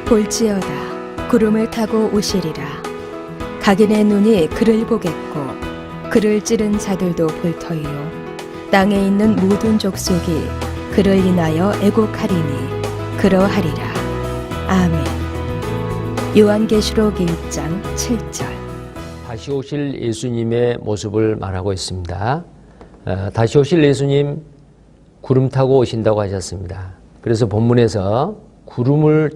볼지어다 구름을 타고 오시리라. 각인의 눈이 그를 보겠고 그를 찌른 자들도 볼 터이요 땅에 있는 모든 족속이 그를 인하여 애곡하리니 그러하리라. 아멘. 요한계시록 1장 7절. 다시 오실 예수님의 모습을 말하고 있습니다. 다시 오실 예수님 구름 타고 오신다고 하셨습니다. 그래서 본문에서 구름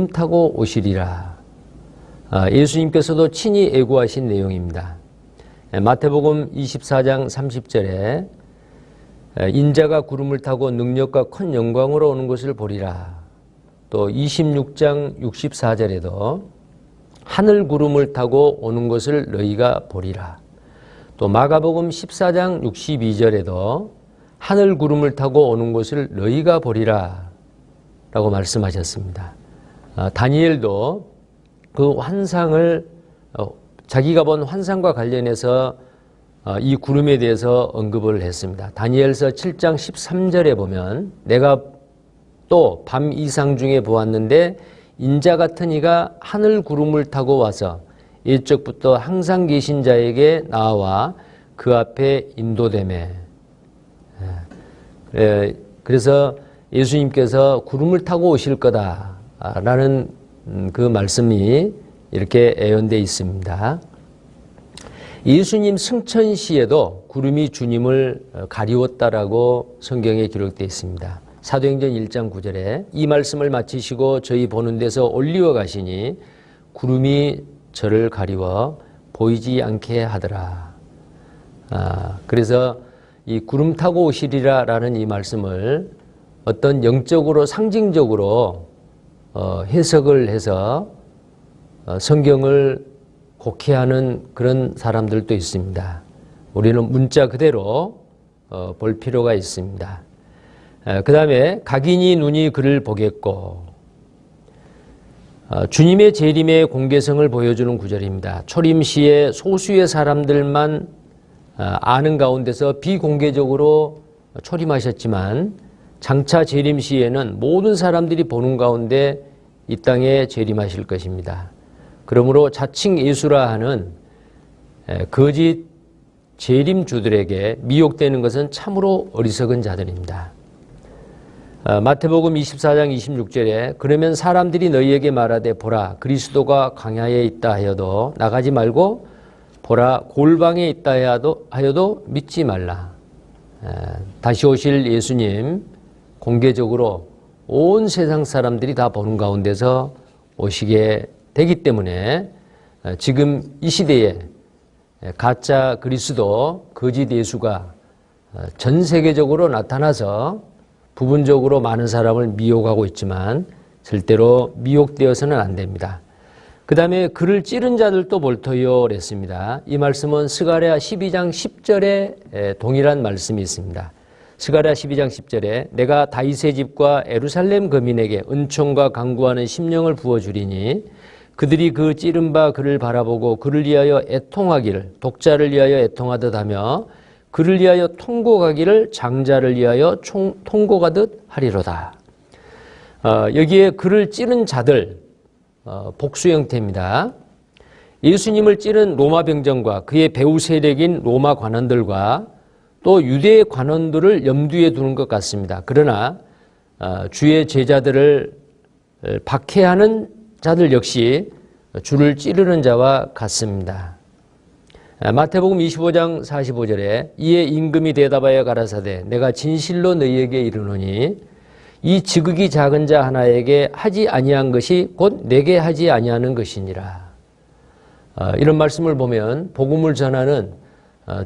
타고 오시리라. 예수님께서도 친히 애고하신 내용입니다. 마태복음 24장 30절에 인자가 구름을 타고 능력과 큰 영광으로 오는 것을 보리라. 또 26장 64절에도 하늘 구름을 타고 오는 것을 너희가 보리라. 또 마가복음 14장 62절에도 하늘 구름을 타고 오는 것을 너희가 보리라 라고 말씀하셨습니다. 다니엘도 그 환상을 자기가 본 환상과 관련해서 이 구름에 대해서 언급을 했습니다. 다니엘서 7장 13절에 보면 내가 또 밤 이상 중에 보았는데 인자 같은 이가 하늘 구름을 타고 와서 옛적부터 항상 계신 자에게 나와 그 앞에 인도되매. 그래서 예수님께서 구름을 타고 오실 거다라는 그 말씀이 이렇게 예언되어 있습니다. 예수님 승천시에도 구름이 주님을 가리웠다라고 성경에 기록되어 있습니다. 사도행전 1장 9절에 이 말씀을 마치시고 저희 보는 데서 올리어 가시니 구름이 저를 가리워 보이지 않게 하더라. 그래서 이 구름 타고 오시리라 라는 이 말씀을 어떤 영적으로 상징적으로 해석을 해서 성경을 곡해하는 그런 사람들도 있습니다. 우리는 문자 그대로 볼 필요가 있습니다. 그 다음에 각인이 눈이 그를 보겠고, 주님의 재림의 공개성을 보여주는 구절입니다. 초림 시에 소수의 사람들만 아는 가운데서 비공개적으로 초림하셨지만 장차 재림 시에는 모든 사람들이 보는 가운데 이 땅에 재림하실 것입니다. 그러므로 자칭 예수라 하는 거짓 재림주들에게 미혹되는 것은 참으로 어리석은 자들입니다. 마태복음 24장 26절에 그러면 사람들이 너희에게 말하되 보라 그리스도가 광야에 있다 하여도 나가지 말고 보라 골방에 있다 하여도 믿지 말라. 다시 오실 예수님 공개적으로 온 세상 사람들이 다 보는 가운데서 오시게 되기 때문에 지금 이 시대에 가짜 그리스도 거짓 예수가 전 세계적으로 나타나서 부분적으로 많은 사람을 미혹하고 있지만 절대로 미혹되어서는 안 됩니다. 그 다음에 그를 찌른 자들도 볼터이요 그랬습니다. 이 말씀은 스가랴 12장 10절에 동일한 말씀이 있습니다. 스가랴 12장 10절에 내가 다윗의 집과 예루살렘 거민에게 은총과 강구하는 심령을 부어주리니 그들이 그 찌른 바 그를 바라보고 그를 위하여 애통하기를 독자를 위하여 애통하듯 하며 그를 위하여 통곡하기를 장자를 위하여 통곡하듯 하리로다. 여기에 그를 찌른 자들 복수 형태입니다. 예수님을 찌른 로마 병정과 그의 배후 세력인 로마 관원들과 또 유대 관원들을 염두에 두는 것 같습니다. 그러나 주의 제자들을 박해하는 자들 역시 주를 찌르는 자와 같습니다. 마태복음 25장 45절에 이에 임금이 대답하여 가라사대 내가 진실로 너희에게 이르노니 이 지극히 작은 자 하나에게 하지 아니한 것이 곧 내게 하지 아니하는 것이니라. 이런 말씀을 보면 복음을 전하는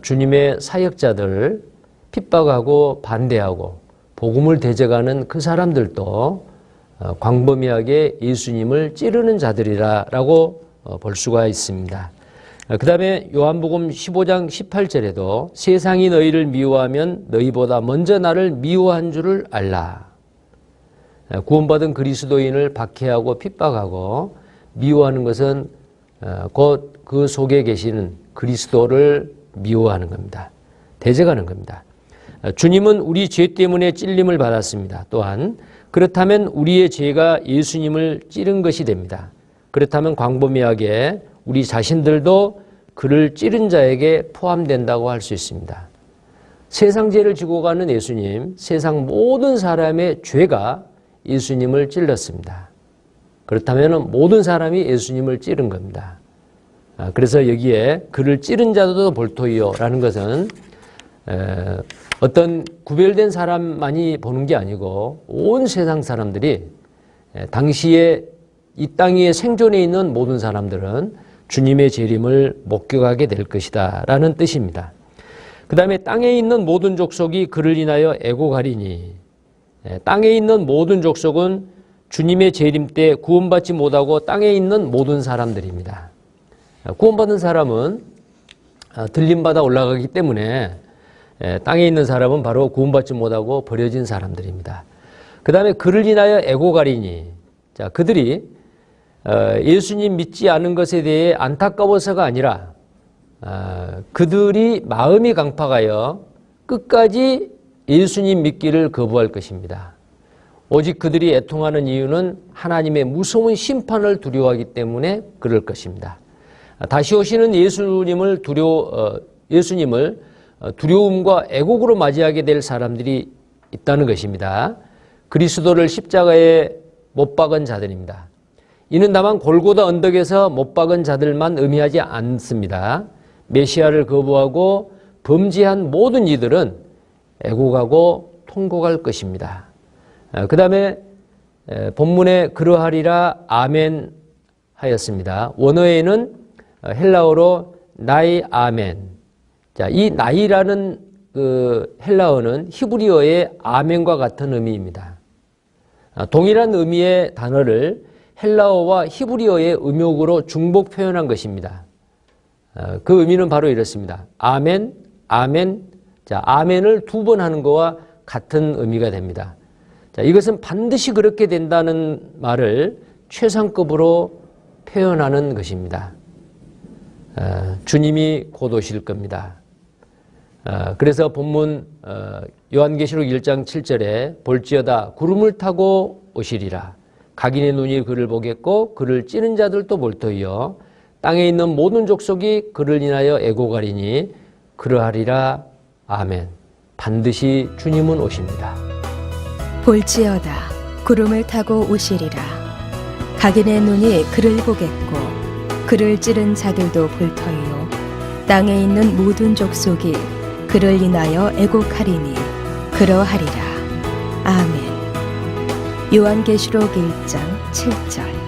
주님의 사역자들 핍박하고 반대하고 복음을 대적하는 그 사람들도 광범위하게 예수님을 찌르는 자들이라고 볼 수가 있습니다. 그 다음에 요한복음 15장 18절에도 세상이 너희를 미워하면 너희보다 먼저 나를 미워한 줄을 알라. 구원받은 그리스도인을 박해하고 핍박하고 미워하는 것은 곧 그 속에 계시는 그리스도를 미워하는 겁니다. 대적하는 겁니다. 주님은 우리 죄 때문에 찔림을 받았습니다. 또한 그렇다면 우리의 죄가 예수님을 찌른 것이 됩니다. 그렇다면 광범위하게 우리 자신들도 그를 찌른 자에게 포함된다고 할 수 있습니다. 세상 죄를 지고 가는 예수님, 세상 모든 사람의 죄가 예수님을 찔렀습니다. 그렇다면 모든 사람이 예수님을 찌른 겁니다. 그래서 여기에 그를 찌른 자도 볼토이요 라는 것은 어떤 구별된 사람만이 보는 게 아니고 온 세상 사람들이 당시에 이 땅 위에 생존해 있는 모든 사람들은 주님의 재림을 목격하게 될 것이다 라는 뜻입니다. 그 다음에 땅에 있는 모든 족속이 그를 인하여 애고가리니, 땅에 있는 모든 족속은 주님의 재림 때 구원받지 못하고 땅에 있는 모든 사람들입니다. 구원받은 사람은 들림받아 올라가기 때문에 땅에 있는 사람은 바로 구원받지 못하고 버려진 사람들입니다. 그 다음에 그를 인하여 애고가리니, 자, 그들이 예수님 믿지 않은 것에 대해 안타까워서가 아니라 그들이 마음이 강팍하여 끝까지 예수님 믿기를 거부할 것입니다. 오직 그들이 애통하는 이유는 하나님의 무서운 심판을 두려워하기 때문에 그럴 것입니다. 다시 오시는 예수님을 두려움과 애곡으로 맞이하게 될 사람들이 있다는 것입니다. 그리스도를 십자가에 못 박은 자들입니다. 이는 다만 골고다 언덕에서 못 박은 자들만 의미하지 않습니다. 메시아를 거부하고 범죄한 모든 이들은 애곡하고 통곡할 것입니다. 그 다음에 본문에 그러하리라 아멘 하였습니다. 원어에는 헬라어로 나이 아멘. 자, 이 나이라는 그 헬라어는 히브리어의 아멘과 같은 의미입니다. 동일한 의미의 단어를 헬라어와 히브리어의 음역으로 중복 표현한 것입니다. 그 의미는 바로 이렇습니다. 아멘, 아멘. 자, 아멘을 2번 하는 것과 같은 의미가 됩니다. 자, 이것은 반드시 그렇게 된다는 말을 최상급으로 표현하는 것입니다. 주님이 곧 오실 겁니다. 그래서 본문 요한계시록 1장 7절에 볼지어다 구름을 타고 오시리라. 각인의 눈이 그를 보겠고 그를 찌른 자들도 볼터이요 땅에 있는 모든 족속이 그를 인하여 애고가리니 그러하리라. 아멘. 반드시 주님은 오십니다. 볼지어다 구름을 타고 오시리라. 각인의 눈이 그를 보겠고 그를 찌른 자들도 볼터이요 땅에 있는 모든 족속이 그를 인하여 애곡하리니 그러하리라. 아멘. 요한계시록 1장 7절.